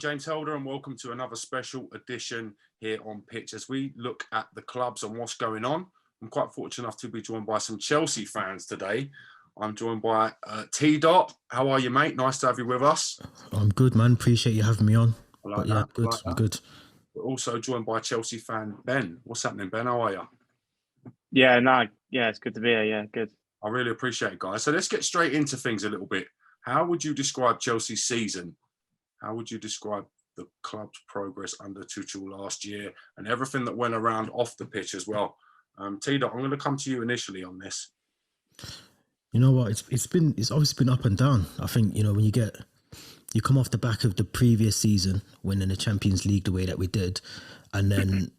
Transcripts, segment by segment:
James Helder, and welcome to another special edition here on Pitch as we look at the clubs and what's going on. I'm quite fortunate enough to be joined by some Chelsea fans today. I'm joined by T-Dot. How are you, mate? Nice to have you with us. I'm good, man. Appreciate you having me on. Good. I'm good. We're also joined by Chelsea fan Ben. What's happening, Ben? How are you? It's good to be here. Yeah, good. I really appreciate it, guys. So let's get straight into things a little bit. How would you describe Chelsea's season? How would you describe the club's progress under Tuchel last year and everything that went around off the pitch as well? T-Dot, I'm going to come to you initially on this. You know what? It's obviously been up and down. I think, when you come off the back of the previous season, winning the Champions League the way that we did, and then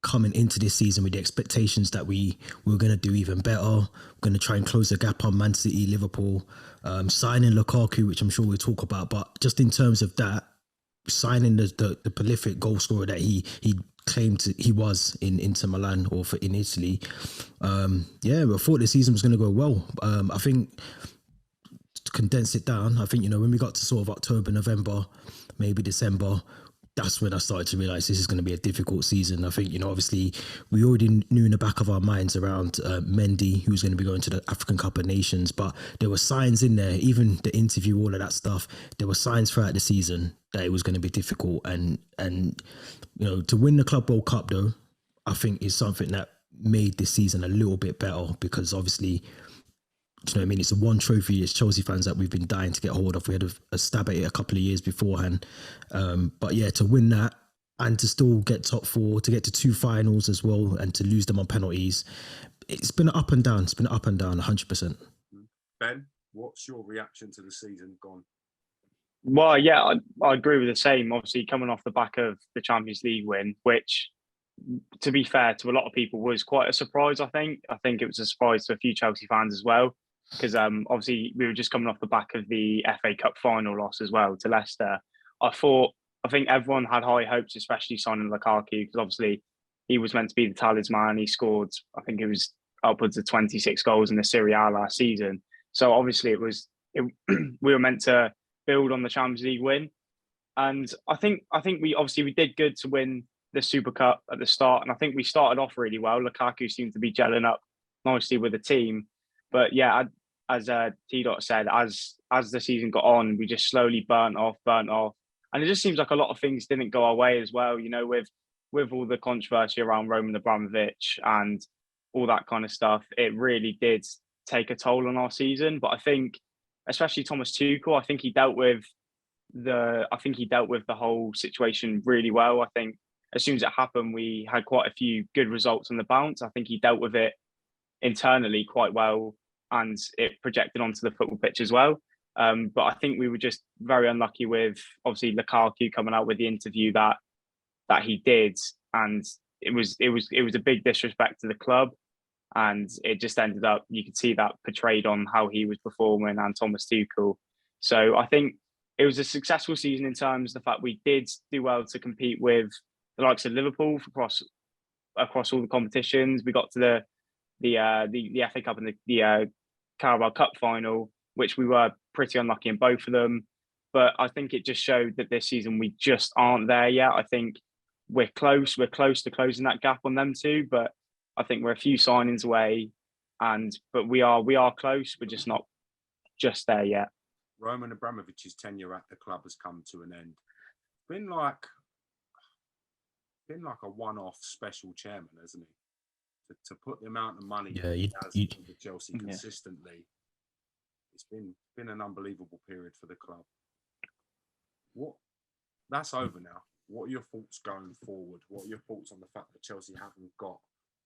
coming into this season with the expectations that we were going to do even better. We're going to try and close the gap on Man City, Liverpool, signing Lukaku, which I'm sure we'll talk about. But just in terms of that, signing the prolific goal scorer that he claimed he was in Inter Milan or in Italy. I thought the season was going to go well. I think to condense it down, I think, when we got to sort of October, November, maybe December, that's when I started to realise this is going to be a difficult season. I think, obviously we already knew in the back of our minds around Mendy, who's going to be going to the African Cup of Nations, but there were signs in there, even the interview, all of that stuff, there were signs throughout the season that it was going to be difficult. And to win the Club World Cup, though, I think is something that made this season a little bit better because obviously, it's the one trophy as Chelsea fans that we've been dying to get hold of. We had a stab at it a couple of years beforehand. To win that and to still get top four, to get to two finals as well and to lose them on penalties, it's been up and down. It's been up and down 100%. Ben, what's your reaction to the season gone? Well, yeah, I agree with the same. Obviously, coming off the back of the Champions League win, which, to be fair to a lot of people, was quite a surprise, I think. I think it was a surprise to a few Chelsea fans as well. Because obviously we were just coming off the back of the FA Cup final loss as well to Leicester. I think everyone had high hopes, especially signing Lukaku, because obviously he was meant to be the talisman. He scored, I think it was upwards of 26 goals in the Serie A last season. So obviously we were meant to build on the Champions League win. And I think we did good to win the Super Cup at the start. And I think we started off really well. Lukaku seemed to be gelling up nicely with the team. But yeah, as T-Dot said, as the season got on, we just slowly burnt off. And it just seems like a lot of things didn't go our way as well, with all the controversy around Roman Abramovich and all that kind of stuff. It really did take a toll on our season. But I think, especially Thomas Tuchel, I think he dealt with the whole situation really well. I think as soon as it happened, we had quite a few good results on the bounce. I think he dealt with it internally quite well, and it projected onto the football pitch as well. But I think we were just very unlucky with obviously Lukaku coming out with the interview that he did, and it was a big disrespect to the club, and it just ended up, you could see that portrayed on how he was performing and Thomas Tuchel. So I think it was a successful season in terms of the fact we did do well to compete with the likes of Liverpool across all the competitions. We got to the FA Cup and the Carabao Cup final, which we were pretty unlucky in both of them. But I think it just showed that this season we just aren't there yet. I think we're close to closing that gap on them too, but I think we're a few signings away, but we are close. We're just not just there yet. Roman Abramovich's tenure at the club has come to an end. Been like a one-off special chairman, hasn't he? To put the amount of money he has into Chelsea consistently, it's been an unbelievable period for the club. That's over now. What are your thoughts going forward? What are your thoughts on the fact that Chelsea haven't got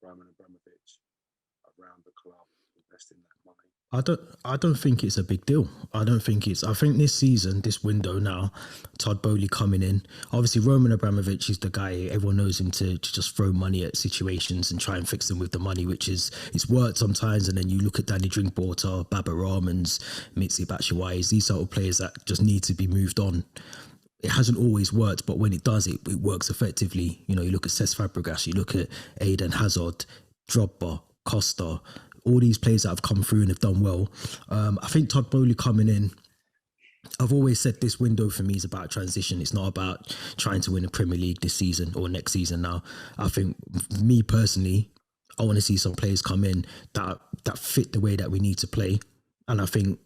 Roman Abramovich around the club investing that money? I don't think it's a big deal. I think this season, this window now, Todd Bowley coming in. Obviously, Roman Abramovich is the guy, everyone knows him to just throw money at situations and try and fix them with the money, which it's worked sometimes. And then you look at Danny Drinkwater, Baba Rahmans, Mitzi Batshuayi, these sort of players that just need to be moved on. It hasn't always worked, but when it does, it works effectively. You look at Cesc Fabregas, you look at Eden Hazard, Drogba, Costa, all these players that have come through and have done well. I think Todd Bowley coming in, I've always said this window for me is about transition. It's not about trying to win a Premier League this season or next season now. I think, me personally, I want to see some players come in that fit the way that we need to play. And I think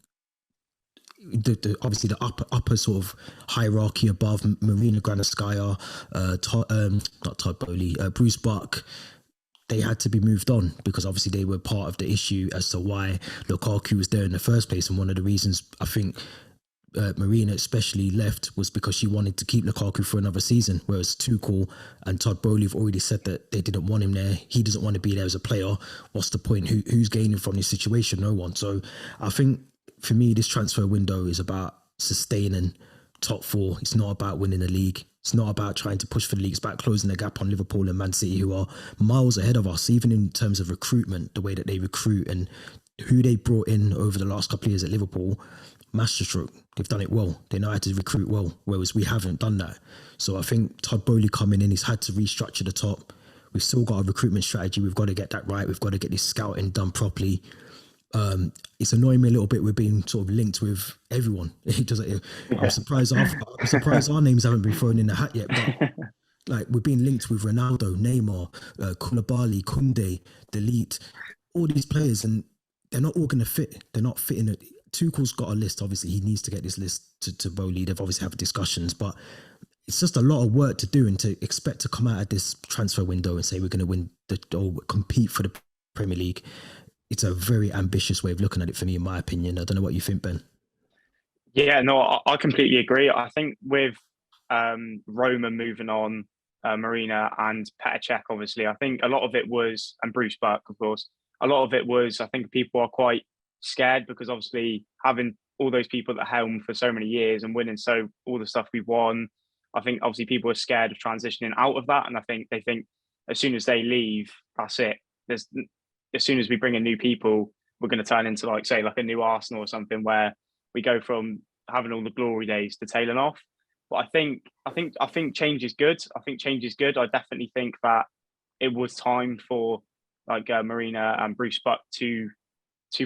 obviously the upper sort of hierarchy above Marina Granovskaya, not Todd Bowley, Bruce Buck, they had to be moved on because obviously they were part of the issue as to why Lukaku was there in the first place. And one of the reasons I think Marina especially left was because she wanted to keep Lukaku for another season, whereas Tuchel and Todd Bowley have already said that they didn't want him there. He doesn't want to be there as a player. What's the point? Who's gaining from this situation? No one. So I think for me, this transfer window is about sustaining top four. It's not about winning the league. It's not about trying to push for the league. It's about closing the gap on Liverpool and Man City, who are miles ahead of us, even in terms of recruitment, the way that they recruit and who they brought in over the last couple of years at Liverpool. Masterstroke. They've done it well. They know how to recruit well, whereas we haven't done that. So I think Todd Bowley coming in, he's had to restructure the top. We've still got a recruitment strategy. We've got to get that right. We've got to get this scouting done properly. It's annoying me a little bit. We're being sort of linked with everyone. I'm surprised our names haven't been thrown in the hat yet. But like, we're being linked with Ronaldo, Neymar, Koulibaly, Koundé, Delete, all these players, and they're not all going to fit. They're not fitting it. Tuchel's got a list. Obviously, he needs to get this list to Bowley. They've obviously had discussions, but it's just a lot of work to do, and to expect to come out of this transfer window and say we're going to win or compete for the Premier League. It's a very ambitious way of looking at it for me, in my opinion. I don't know what you think, Ben. Yeah, no, I completely agree. I think with Roma moving on, Marina and Petr Cech, obviously, I think a lot of it was, and Bruce Buck, of course, a lot of it was, I think people are quite scared because obviously having all those people at the helm for so many years and winning all the stuff we've won, I think obviously people are scared of transitioning out of that. And I think they think as soon as they leave, that's it. As soon as we bring in new people, we're going to turn into like a new Arsenal or something where we go from having all the glory days to tailing off. But I think change is good. I think change is good. I definitely think that it was time for Marina and Bruce Buck to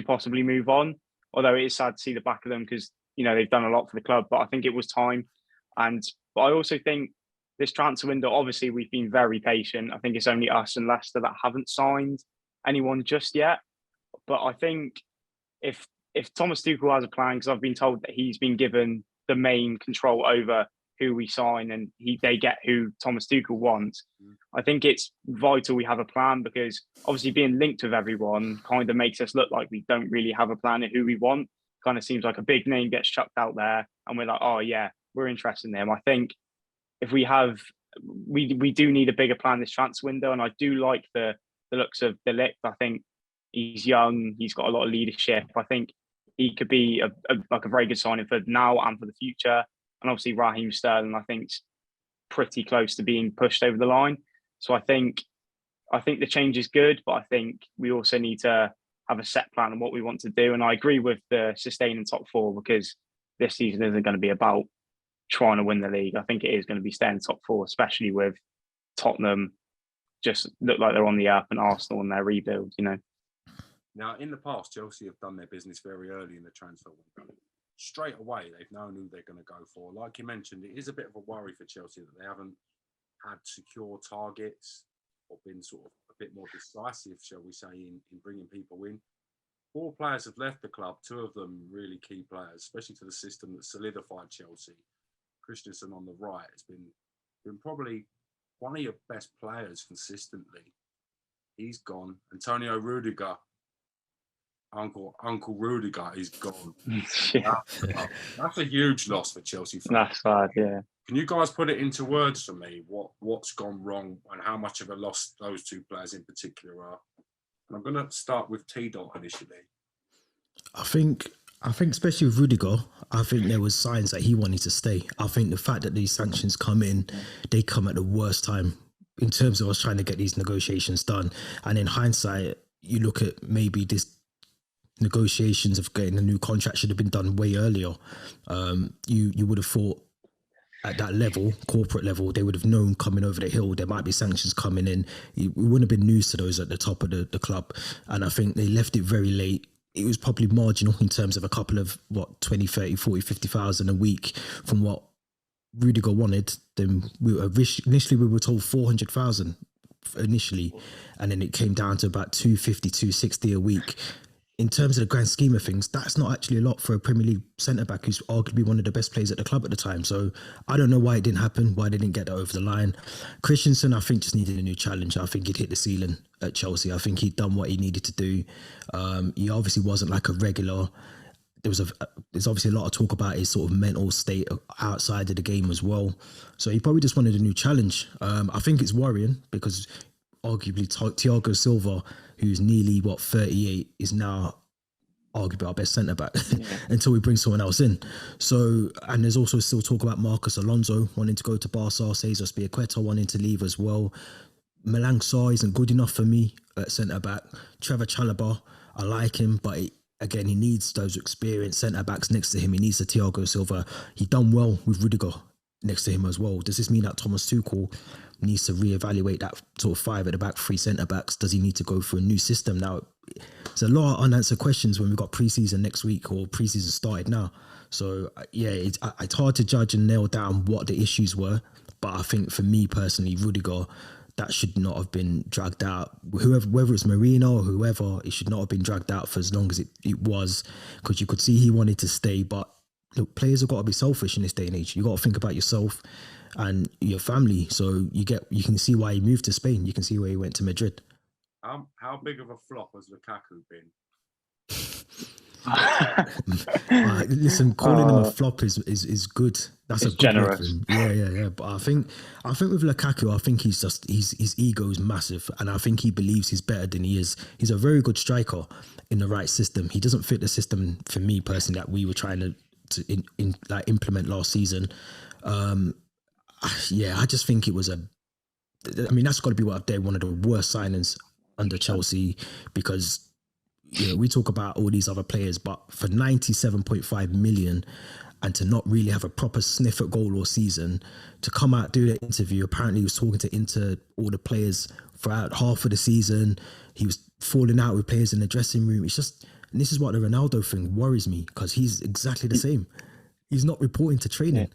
possibly move on. Although it is sad to see the back of them because they've done a lot for the club. But I think it was time. But I also think this transfer window, obviously, we've been very patient. I think it's only us and Leicester that haven't signed anyone just yet. But I think if Thomas Tuchel has a plan, because I've been told that he's been given the main control over who we sign and they get who Thomas Tuchel wants, I think it's vital we have a plan, because obviously being linked with everyone kind of makes us look like we don't really have a plan of who we want. Kind of seems like a big name gets chucked out there and we're like, oh yeah, we're interested in him. I think if we do need a bigger plan this transfer window, and I do like the looks of De Ligt. I think he's young. He's got a lot of leadership. I think he could be a very good signing for now and for the future. And obviously Raheem Sterling, I think, is pretty close to being pushed over the line. So I think the change is good, but I think we also need to have a set plan on what we want to do. And I agree with the sustaining top four, because this season isn't going to be about trying to win the league. I think it is going to be staying top four, especially with Tottenham just look like they're on the up and Arsenal and their rebuild, Now, in the past, Chelsea have done their business very early in the transfer window. Straight away, they've known who they're going to go for. Like you mentioned, it is a bit of a worry for Chelsea that they haven't had secure targets or been sort of a bit more decisive, shall we say, in bringing people in. 4 players have left the club, 2 of them really key players, especially to the system that solidified Chelsea. Christensen on the right has been probably one of your best players consistently. He's gone. Antonio Rudiger, Uncle Rudiger, is gone. Yeah. That's a huge loss for Chelsea fans. That's bad, yeah. Can you guys put it into words for me? What's gone wrong and how much of a loss those 2 players in particular are? And I'm going to start with T-Dot initially. I think especially with Rudiger, I think there was signs that he wanted to stay. I think the fact that these sanctions come in, they come at the worst time in terms of us trying to get these negotiations done. And in hindsight, you look at maybe this negotiations of getting a new contract should have been done way earlier. You would have thought at that level, corporate level, they would have known coming over the hill there might be sanctions coming in. We wouldn't have been news to those at the top of the club. And I think they left it very late. it was probably marginal in terms of a couple of 20, 30, 40, 50,000 a week from what Rudiger wanted. Then initially we were told 400,000 initially, and then it came down to about 250, 260 a week. In terms of the grand scheme of things, that's not actually a lot for a Premier League centre-back who's arguably one of the best players at the club at the time. So I don't know why it didn't happen, why they didn't get that over the line. Christensen, I think, just needed a new challenge. I think he'd hit the ceiling at Chelsea. I think he'd done what he needed to do. He obviously wasn't like a regular. There's obviously a lot of talk about his sort of mental state outside of the game as well. So he probably just wanted a new challenge. I think it's worrying because arguably Thiago Silva, who's nearly 38, is now arguably our best centre back until we bring someone else in. So, and there's also still talk about Marcos Alonso wanting to go to Barca, Cesar Spilicueta wanting to leave as well. Malang Sarr isn't good enough for me at centre back. Trevor Chalobah, I like him, but again, he needs those experienced centre backs next to him. He needs the Thiago Silva. He done well with Rudiger next to him as well. Does this mean that Thomas Tuchel needs to reevaluate that sort of 5 at the back, 3 centre backs? Does he need to go for a new system now? There's a lot of unanswered questions when we've got pre-season next week or pre-season started now. So yeah, it's hard to judge and nail down what the issues were. But I think for me personally, Rudiger, that should not have been dragged out. Whether it's Marino or whoever, it should not have been dragged out for as long as it was, because you could see he wanted to stay. But look, players have got to be selfish in this day and age. You got to think about yourself and your family. So you can see why he moved to Spain. You can see why he went to Madrid. How big of a flop has Lukaku been? Listen, calling him a flop is good. That's a good generous. Word for him. Yeah. But I think with Lukaku, I think his ego is massive, and I think he believes he's better than he is. He's a very good striker in the right system. He doesn't fit the system for me personally that we were trying to implement last season. I just think it was that's got to be one of the worst signings under Chelsea, because we talk about all these other players, but for 97.5 million and to not really have a proper sniff at goal all season, to come out, do the interview, apparently he was talking to all the players throughout half of the season. He was falling out with players in the dressing room. It's just, and this is what the Ronaldo thing worries me, because he's exactly the same. He's not reporting to training.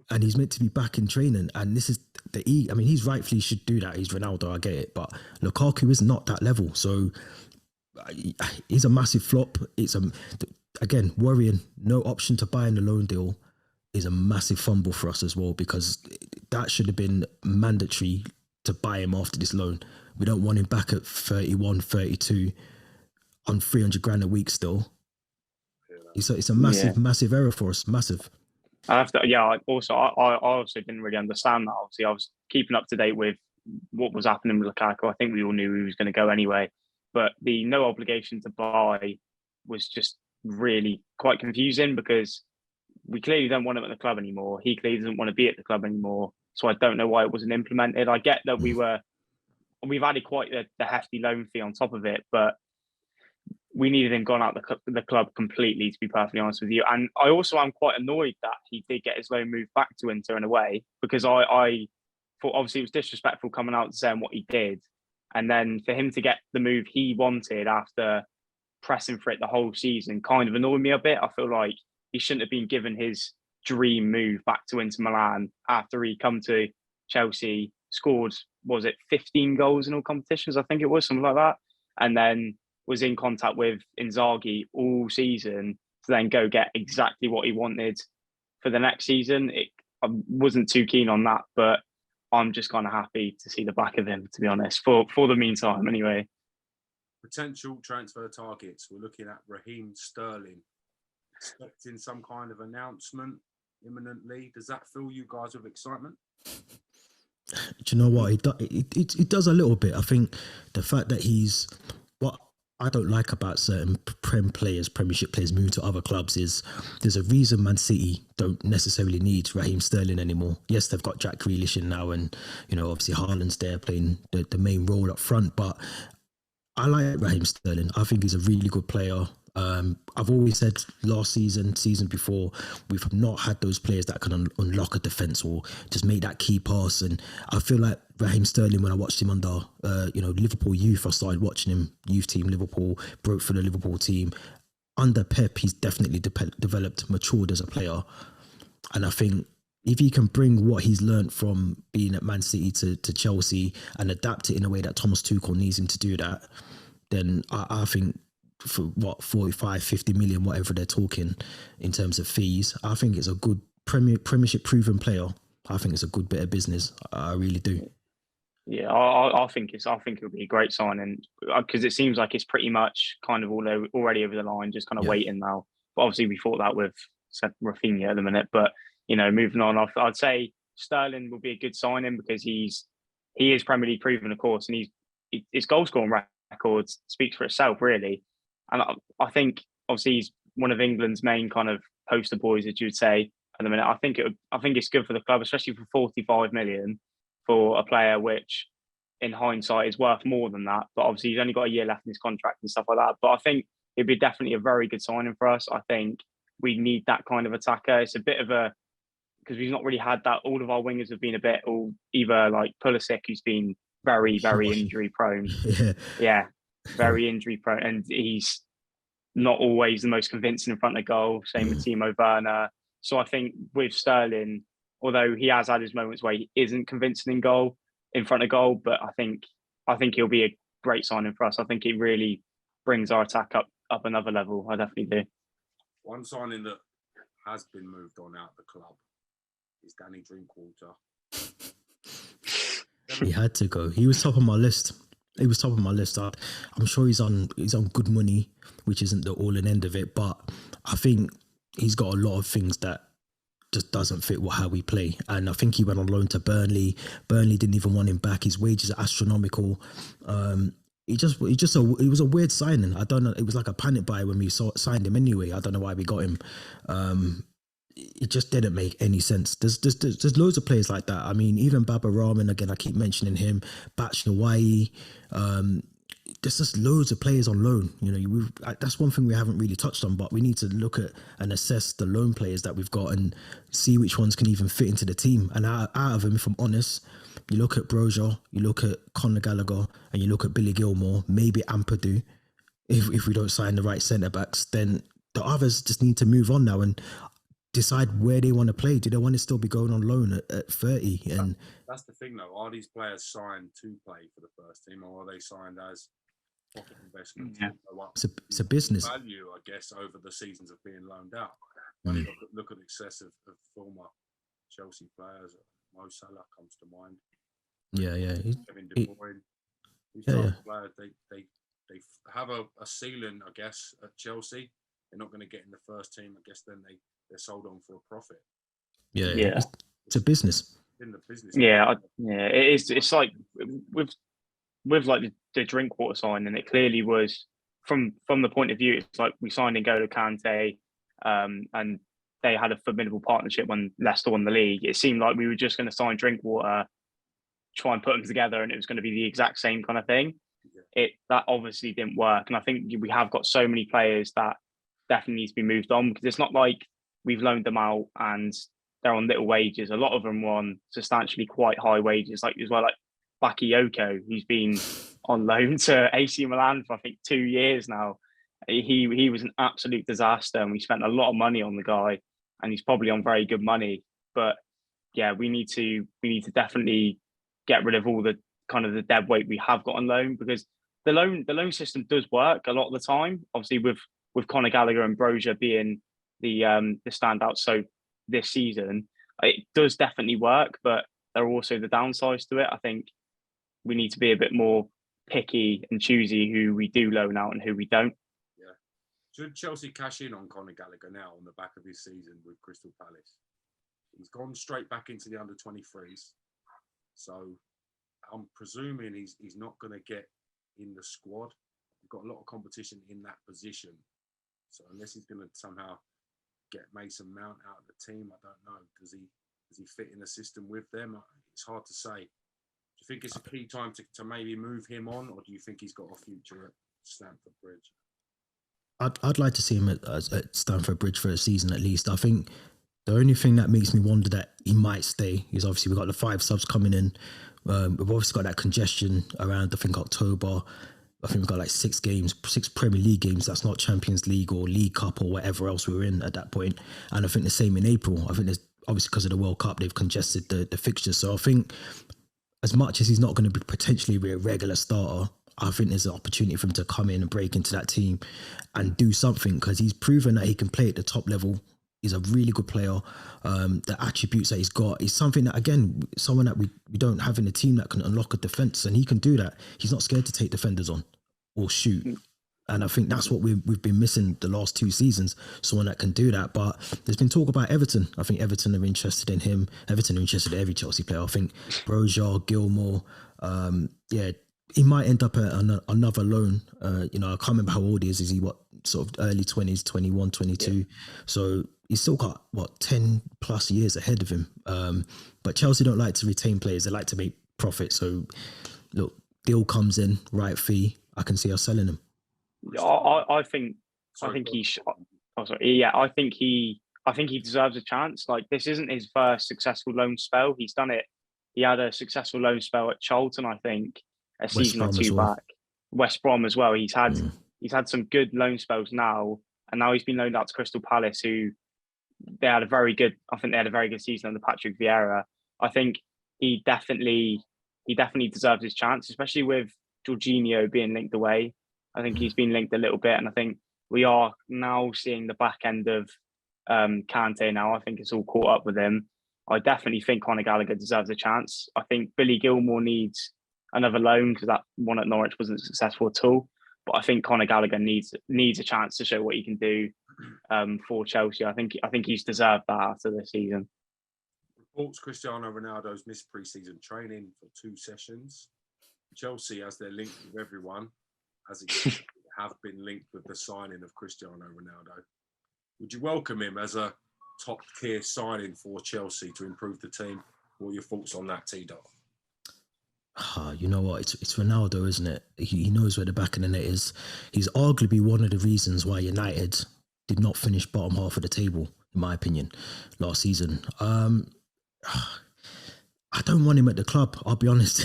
And he's meant to be back in training. And this is he's rightfully should do that. He's Ronaldo, I get it. But Lukaku is not that level. So he's a massive flop. It's again, worrying. No option to buy in the loan deal is a massive fumble for us as well, because that should have been mandatory to buy him after this loan. We don't want him back at 31, 32 on 300 grand a week still. It's a massive error for us. Massive. I also didn't really understand that. Obviously, I was keeping up to date with what was happening with Lukaku. I think we all knew he was going to go anyway, but the no obligation to buy was just really quite confusing, because we clearly don't want him at the club anymore. He clearly doesn't want to be at the club anymore. So I don't know why it wasn't implemented. I get that we've added quite the hefty loan fee on top of it, but we needed him gone out the club completely, to be perfectly honest with you. And I also am quite annoyed that he did get his loan moved back to Inter in a way, because I thought obviously it was disrespectful coming out and saying what he did. And then for him to get the move he wanted after pressing for it the whole season kind of annoyed me a bit. I feel like he shouldn't have been given his dream move back to Inter Milan after he come to Chelsea, scored, 15 goals in all competitions? I think it was something like that. And then was in contact with Inzaghi all season to then go get exactly what he wanted for the next season. I wasn't too keen on that, but I'm just kind of happy to see the back of him, to be honest, for the meantime anyway. Potential transfer targets. We're looking at Raheem Sterling. Expecting some kind of announcement imminently. Does that fill you guys with excitement? Do you know what? It does a little bit. I think the fact that he's... What I don't like about certain Premiership players moving to other clubs is there's a reason Man City don't necessarily need Raheem Sterling anymore. Yes, they've got Jack Grealish in now, and obviously Haaland's there playing the main role up front, but I like Raheem Sterling. I think he's a really good player. I've always said last season before, we've not had those players that can unlock a defence or just make that key pass. And I feel like Raheem Sterling, when I watched him under, Liverpool youth, I started watching him, youth team Liverpool, broke for the Liverpool team. Under Pep, he's definitely developed, matured as a player. And I think if he can bring what he's learned from being at Man City to Chelsea and adapt it in a way that Thomas Tuchel needs him to do that, then I think for 45, 50 million, whatever they're talking in terms of fees, I think it's a good Premiership proven player. I think it's a good bit of business. I really do. Yeah, I think it'll be a great signing because it seems like it's pretty much kind of already over the line, just kind of waiting now. But obviously, we thought that with Rafinha at the minute. But moving on, I'd say Sterling will be a good signing because he is Premier League proven, of course, and his goal scoring record speaks for itself, really. And I think obviously he's one of England's main kind of poster boys, as you'd say at the minute. I think it's good for the club, especially for 45 million for a player which, in hindsight, is worth more than that. But obviously he's only got a year left in his contract and stuff like that. But I think it'd be definitely a very good signing for us. I think we need that kind of attacker. It's a bit of because we've not really had that. All of our wingers have been a bit either like Pulisic, who's been very, very injury prone. Yeah. Very injury prone, and he's not always the most convincing in front of goal. Same with Timo Werner. So I think with Sterling, although he has had his moments where he isn't convincing in front of goal, but I think he'll be a great signing for us. I think it really brings our attack up another level. I definitely do. One signing that has been moved on out of the club is Danny Drinkwater. He had to go. He was top of my list. I'm sure he's on good money, which isn't the all and end of it. But I think he's got a lot of things that just doesn't fit how we play. And I think he went on loan to Burnley. Burnley didn't even want him back. His wages are astronomical. It was a weird signing. I don't know. It was like a panic buy when we signed him anyway. I don't know why we got him. It just didn't make any sense. There's loads of players like that. I mean, even Baba Rahman, again, I keep mentioning him, Batch Nawai. There's just loads of players on loan. That's one thing we haven't really touched on, but we need to look at and assess the loan players that we've got and see which ones can even fit into the team. And out of them, if I'm honest, you look at Brozier, you look at Conor Gallagher, and you look at Billy Gilmore, maybe Ampadu. If we don't sign the right centre-backs, then the others just need to move on now and decide where they want to play. Do they want to still be going on loan at 30? And that's the thing, though. Are these players signed to play for the first team, or are they signed as profit investment? Yeah. It's a business value, I guess, over the seasons of being loaned out. Look at the excess of former Chelsea players. Mo Salah comes to mind. Kevin De Bruyne. These players, they have a ceiling, I guess, at Chelsea. They're not going to get in the first team. I guess then they're sold on for a profit. Yeah. It's a business. In the business. It is. It's like with like the Drinkwater sign, and it clearly was from the point of view. It's like we signed N'Golo Kante, and they had a formidable partnership when Leicester won the league. It seemed like we were just going to sign Drinkwater, try and put them together, and it was going to be the exact same kind of thing. That obviously didn't work, and I think we have got so many players that definitely needs to be moved on, because it's not like we've loaned them out and they're on little wages. A lot of them were on substantially quite high wages, like Bakayoko, who's been on loan to AC Milan for I think 2 years now. He was an absolute disaster, and we spent a lot of money on the guy, and he's probably on very good money. But yeah, we need to definitely get rid of all the kind of the dead weight we have got on loan, because the loan system does work a lot of the time. Obviously, with Conor Gallagher and Brozier being the standouts, so this season it does definitely work, but there are also the downsides to it. I think we need to be a bit more picky and choosy who we do loan out and who we don't. Yeah. Should Chelsea cash in on Conor Gallagher now on the back of his season with Crystal Palace? He's gone straight back into the under-23s, so I'm presuming he's not going to get in the squad. We've got a lot of competition in that position, so unless he's going to somehow get Mason Mount out of the team, I don't know. Does he fit in the system with them? It's hard to say. Do you think it's a key time to maybe move him on, or do you think he's got a future at Stamford Bridge? I'd like to see him at Stamford Bridge for a season at least. I think the only thing that makes me wonder that he might stay is obviously we've got the 5 subs coming in. We've obviously got that congestion around, I think, October. I think we've got like 6 Premier League games. That's not Champions League or League Cup or whatever else we were in at that point. And I think the same in April. I think there's obviously because of the World Cup, they've congested the fixtures. So I think as much as he's not going to be potentially be a regular starter, I think there's an opportunity for him to come in and break into that team and do something because he's proven that he can play at the top level. He's a really good player. The attributes that he's got is something that, again, someone that we don't have in the team that can unlock a defence, and he can do that. He's not scared to take defenders on or shoot. And I think that's what we've been missing the last 2 seasons, someone that can do that. But there's been talk about Everton. I think Everton are interested in him. Everton are interested in every Chelsea player. I think Broja, Gilmore, he might end up at another loan. I can't remember how old he is. Is he sort of early 20s, 21, 22? Yeah. So he's still got 10 plus years ahead of him. But Chelsea don't like to retain players. They like to make profit. So look, deal comes in, right fee. I can see us selling him. I think he deserves a chance. Like, this isn't his first successful loan spell. He's done it. He had a successful loan spell at Charlton, I think, a season or 2 back. West Brom as well. He's had some good loan spells now, and now he's been loaned out to Crystal Palace, who they had a very good season under Patrick Vieira. I think he definitely deserves his chance, especially with Jorginho being linked away. I think he's been linked a little bit, and I think we are now seeing the back end of Kante now. I think it's all caught up with him. I definitely think Conor Gallagher deserves a chance. I think Billy Gilmore needs another loan because that one at Norwich wasn't successful at all. But I think Conor Gallagher needs a chance to show what he can do for Chelsea. I think he's deserved that after this season. Reports Cristiano Ronaldo's missed pre-season training for 2 sessions. Chelsea, as they're linked with everyone, as it have been linked with the signing of Cristiano Ronaldo. Would you welcome him as a top-tier signing for Chelsea to improve the team? What are your thoughts on that, T-Dot? You know what? It's Ronaldo, isn't it? He knows where the back of the net is. He's arguably one of the reasons why United did not finish bottom half of the table, in my opinion, last season. I don't want him at the club. I'll be honest.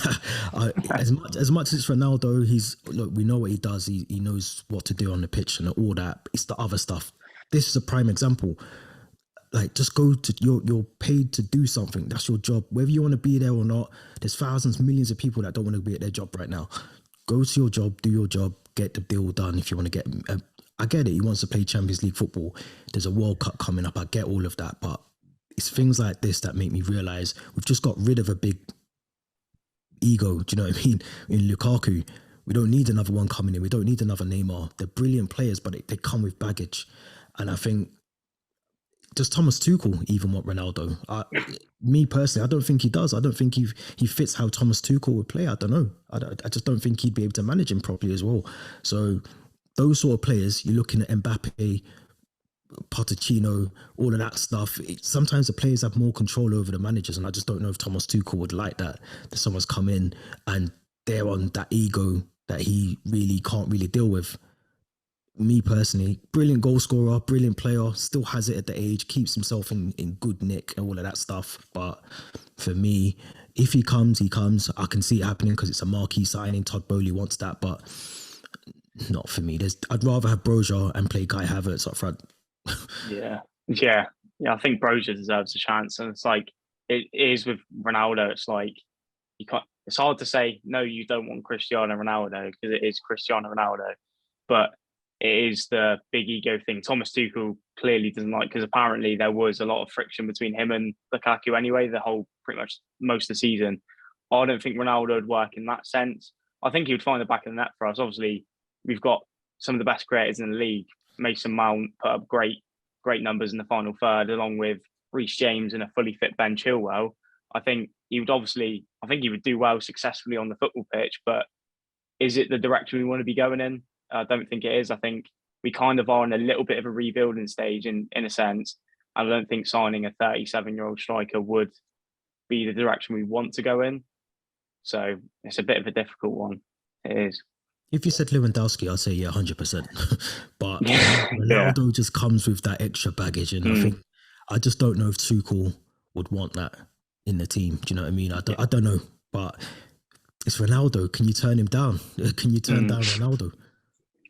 As much as it's Ronaldo, we know what he does. He knows what to do on the pitch and all that. It's the other stuff. This is a prime example. Like, just go to you're paid to do something. That's your job. Whether you want to be there or not, there's thousands, millions of people that don't want to be at their job right now. Go to your job, do your job, get the deal done. If you want to get, I get it. He wants to play Champions League football. There's a World Cup coming up. I get all of that, but it's things like this that make me realise we've just got rid of a big ego. Do you know what I mean? In Lukaku, we don't need another one coming in. We don't need another Neymar. They're brilliant players, but they come with baggage. And I think, does Thomas Tuchel even want Ronaldo? Me personally, I don't think he does. I don't think he fits how Thomas Tuchel would play. I don't know. I just don't think he'd be able to manage him properly as well. So those sort of players, you're looking at Mbappe, Pochettino, all of that stuff. Sometimes the players have more control over the managers, and I just don't know if Thomas Tuchel would like that someone's come in and they're on that ego that he really can't really deal with. Me personally, brilliant goal scorer, brilliant player, still has it at the age, keeps himself in good nick and all of that stuff. But for me, if he comes, he comes. I can see it happening because it's a marquee signing. Todd Bowley wants that, but not for me. I'd rather have Broja and play Kai Havertz up front. Yeah. I think Broja deserves a chance, and it's like it is with Ronaldo. It's like you can't. It's hard to say no. You don't want Cristiano Ronaldo because it is Cristiano Ronaldo, but it is the big ego thing. Thomas Tuchel clearly doesn't like, because apparently there was a lot of friction between him and Lukaku anyway. The whole pretty much most of the season. I don't think Ronaldo would work in that sense. I think he would find the back of the net for us. Obviously, we've got some of the best creators in the league. Mason Mount put up great numbers in the final third, along with Reece James and a fully fit Ben Chilwell. I think he would do well successfully on the football pitch, but is it the direction we want to be going in? I don't think it is. I think we kind of are in a little bit of a rebuilding stage in a sense. I don't think signing a 37-year-old striker would be the direction we want to go in. So it's a bit of a difficult one. It is. If you said Lewandowski, I'd say 100%. But Yeah. Ronaldo just comes with that extra baggage, and I just don't know if Tuchel would want that in the team. Do you know what I mean? I don't know, but it's Ronaldo. Can you turn him down? Can you turn down Ronaldo?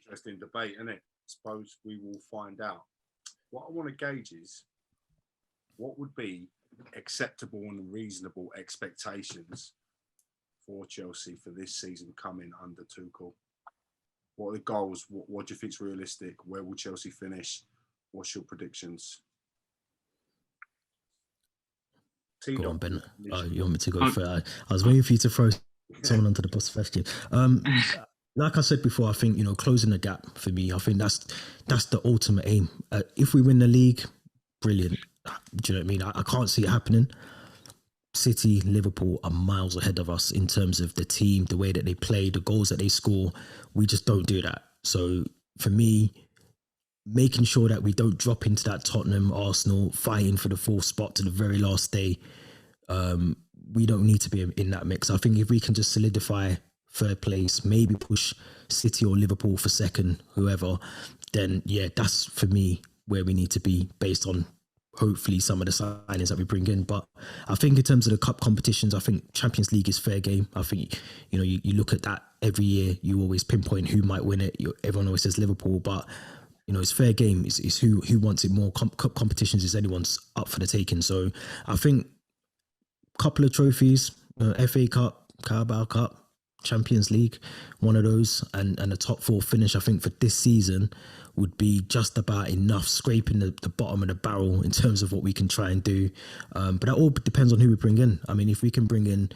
Interesting debate, isn't it? Suppose we will find out. What I want to gauge is what would be acceptable and reasonable expectations for Chelsea for this season coming under Tuchel. What are the goals? What do you think is realistic? Where will Chelsea finish? What's your predictions? Go on, Ben. You want me to go for it? I was waiting for you to throw someone onto the bus question. Like I said before, I think, closing the gap for me, I think that's the ultimate aim. If we win the league, brilliant. Do you know what I mean? I can't see it happening. City, Liverpool are miles ahead of us in terms of the team, the way that they play, the goals that they score. We just don't do that. So for me, making sure that we don't drop into that Tottenham, Arsenal, fighting for the fourth spot to the very last day, we don't need to be in that mix. I think if we can just solidify third place, maybe push City or Liverpool for second, whoever, then that's for me where we need to be based on hopefully some of the signings that we bring in. But I think in terms of the cup competitions, I think Champions League is fair game. I think, you look at that every year, you always pinpoint who might win it. Everyone always says Liverpool, but it's fair game. It's who wants it more. Cup competitions is anyone's up for the taking. So I think a couple of trophies, FA Cup, Carabao Cup, Champions League, one of those, and a top four finish, I think, for this season would be just about enough, scraping the bottom of the barrel in terms of what we can try and do. But that all depends on who we bring in. I mean, if we can bring in,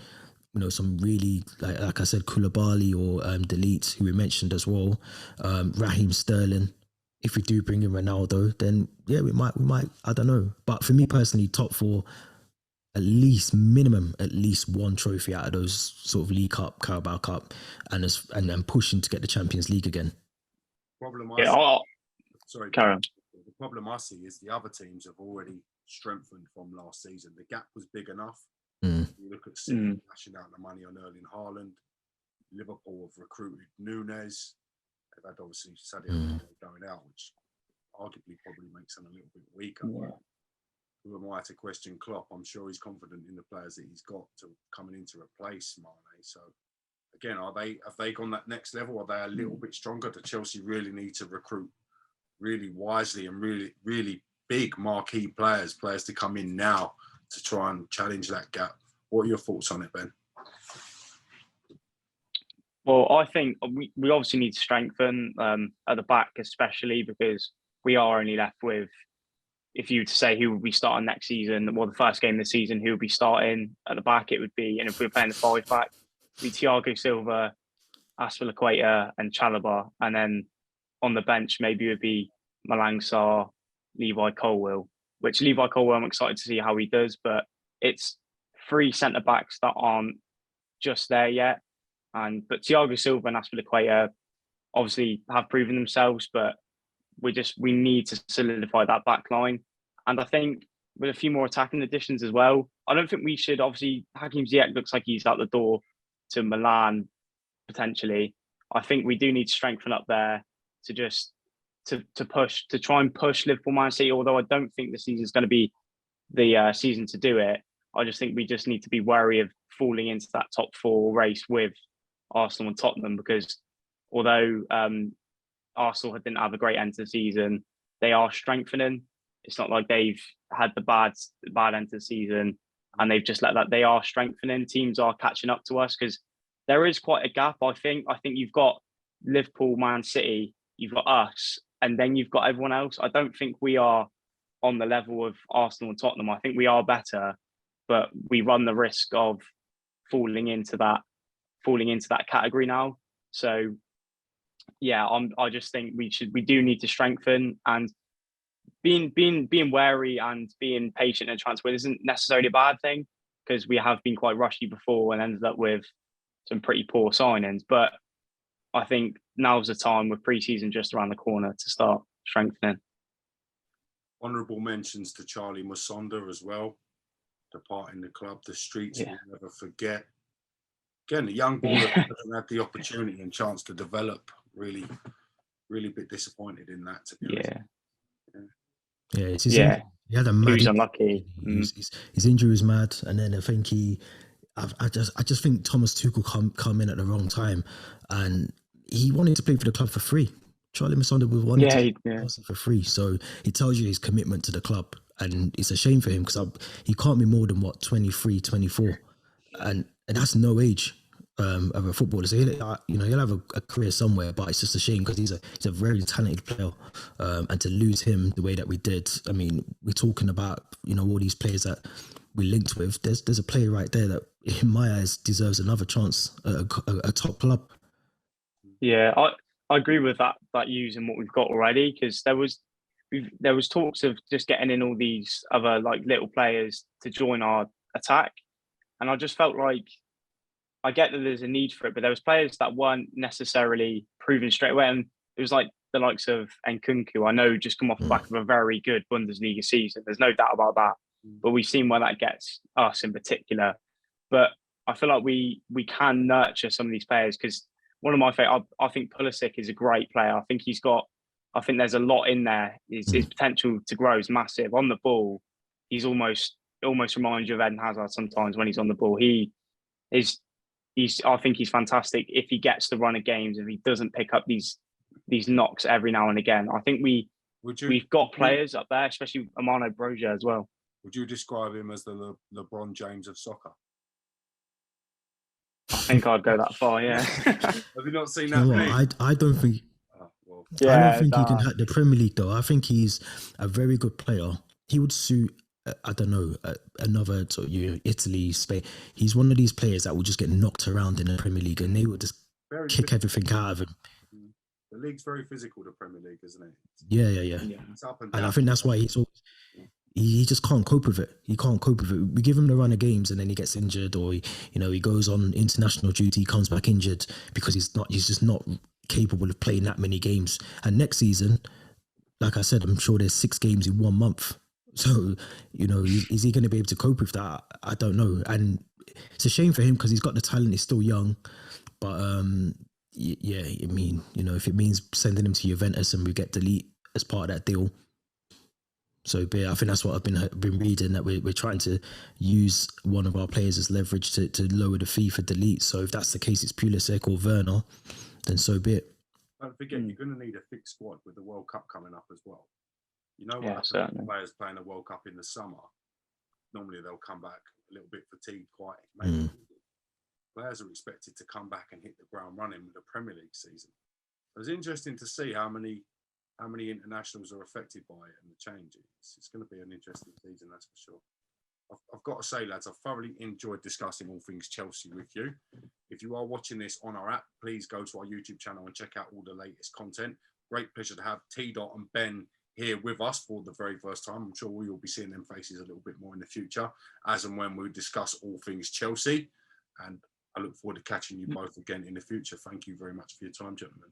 some really, like I said, Koulibaly or Delete, who we mentioned as well, Raheem Sterling. If we do bring in Ronaldo, then we might, I don't know. But for me personally, top four, at least one trophy out of those sort of League Cup, Carabao Cup, and then pushing to get the Champions League again. Karen. The problem I see is the other teams have already strengthened from last season. The gap was big enough. You look at City lashing out the money on Erling Haaland. Liverpool have recruited Nunes. They've had obviously Sadio going out, which arguably probably makes them a little bit weaker. Yeah. Who am I to question Klopp? I'm sure he's confident in the players that he's got to coming in to replace Mane. So again, have they gone that next level? Are they a little bit stronger? Do Chelsea really need to recruit really wisely and really, really big marquee players to come in now to try and challenge that gap? What are your thoughts on it, Ben? Well, I think we obviously need to strengthen at the back, especially because we are only left with, if you were to say who would be starting next season, well, the first game of the season, who would be starting at the back, it would be, and if we were playing the five back, it would be Thiago Silva, Aspilicueta and Chalobah. And then on the bench, maybe it would be Malang Sarr, Levi Colwill, which Levi Colwill, I'm excited to see how he does, but it's three centre-backs that aren't just there yet. But Thiago Silva and Aspilicueta obviously have proven themselves, but we need to solidify that back line. And I think with a few more attacking additions as well, I don't think we should, obviously, Hakim Ziyech looks like he's out the door to Milan, potentially. I think we do need to strengthen up there to just to try and push Liverpool, Man City, although I don't think the season is going to be the season to do it. I just think we just need to be wary of falling into that top four race with Arsenal and Tottenham, because although Arsenal didn't have a great end to the season, they are strengthening. It's not like they've had the bad end to the season and they've just let that. They are strengthening. Teams are catching up to us because there is quite a gap. I think you've got Liverpool, Man City, you've got us, and then you've got everyone else. I don't think we are on the level of Arsenal and Tottenham. I think we are better, but we run the risk of falling into that category now. So yeah, I just think we do need to strengthen, and being wary and being patient in transfer isn't necessarily a bad thing, because we have been quite rushy before and ended up with some pretty poor signings. But I think now's the time, with pre-season just around the corner, to start strengthening. Honourable mentions to Charlie Musonda as well, departing the club. The streets will never forget. Again, the young boy hasn't had the opportunity and chance to develop. Really a bit disappointed in that, to be honest. Yeah, it's his Yeah. injury. He had a mad He was injury. unlucky. His injury was mad, and then I think I just think Thomas Tuchel come in at the wrong time, and he wanted to play for the club for free. Charlie Masonda wanted to play for free, so he tells you his commitment to the club, and it's a shame for him because he can't be more than 23, 24, and that's no age of a footballer. So he'll have a career somewhere, but it's just a shame because he's a very talented player, and to lose him the way that we did. I mean, we're talking about all these players that we linked with. There's a player right there that, in my eyes, deserves another chance at a top club. Yeah, I agree with that using what we've got already, because there was talks of just getting in all these other like little players to join our attack, and I just felt like I get that there's a need for it, but there was players that weren't necessarily proven straight away, and it was like the likes of Nkunku. I know just come off the back of a very good Bundesliga season. There's no doubt about that, but we've seen where that gets us in particular. But I feel like we can nurture some of these players, because one of my favorite, I think Pulisic is a great player. I think there's a lot in there. His potential to grow is massive. On the ball, he's almost reminds you of Eden Hazard sometimes when he's on the ball. I think he's fantastic if he gets the run of games, if he doesn't pick up these knocks every now and again. I think we've got players up there, especially Amano Broja as well. Would you describe him as the LeBron James of soccer? I think I'd go that far, yeah. Have you not seen that? I don't think. I don't think he can hack the Premier League, though. I think he's a very good player. He would suit, I don't know, another sort of, Italy, Spain. He's one of these players that will just get knocked around in the Premier League, and they will just kick everything out of him. The league's very physical, the Premier League, isn't it? Yeah. It's up and down. And I think that's why he just can't cope with it. He can't cope with it. We give him the run of games and then he gets injured, or he goes on international duty, comes back injured because he's just not capable of playing that many games. And next season, like I said, I'm sure there's 6 games in 1 month. So, is he going to be able to cope with that? I don't know. And it's a shame for him because he's got the talent. He's still young, but yeah, I mean, if it means sending him to Juventus and we get delete as part of that deal. So, but I think that's what I've been reading, that we're trying to use one of our players as leverage to lower the fee for delete. So if that's the case, it's Pulisic or Werner, then so be it. Don't forget, you're going to need a thick squad with the World Cup coming up as well. Players playing the World Cup in the summer, normally they'll come back a little bit fatigued, quite. Players are expected to come back and hit the ground running with the Premier League season. It was interesting to see how many internationals are affected by it and the changes. It's going to be an interesting season, that's for sure. I've got to say, lads, I've thoroughly enjoyed discussing all things Chelsea with you. If you are watching this on our app, please go to our YouTube channel and check out all the latest content. Great pleasure to have T-Dot and Ben here with us for the very first time. I'm sure we will be seeing them faces a little bit more in the future, as and when we discuss all things Chelsea. And I look forward to catching you both again in the future. Thank you very much for your time, gentlemen.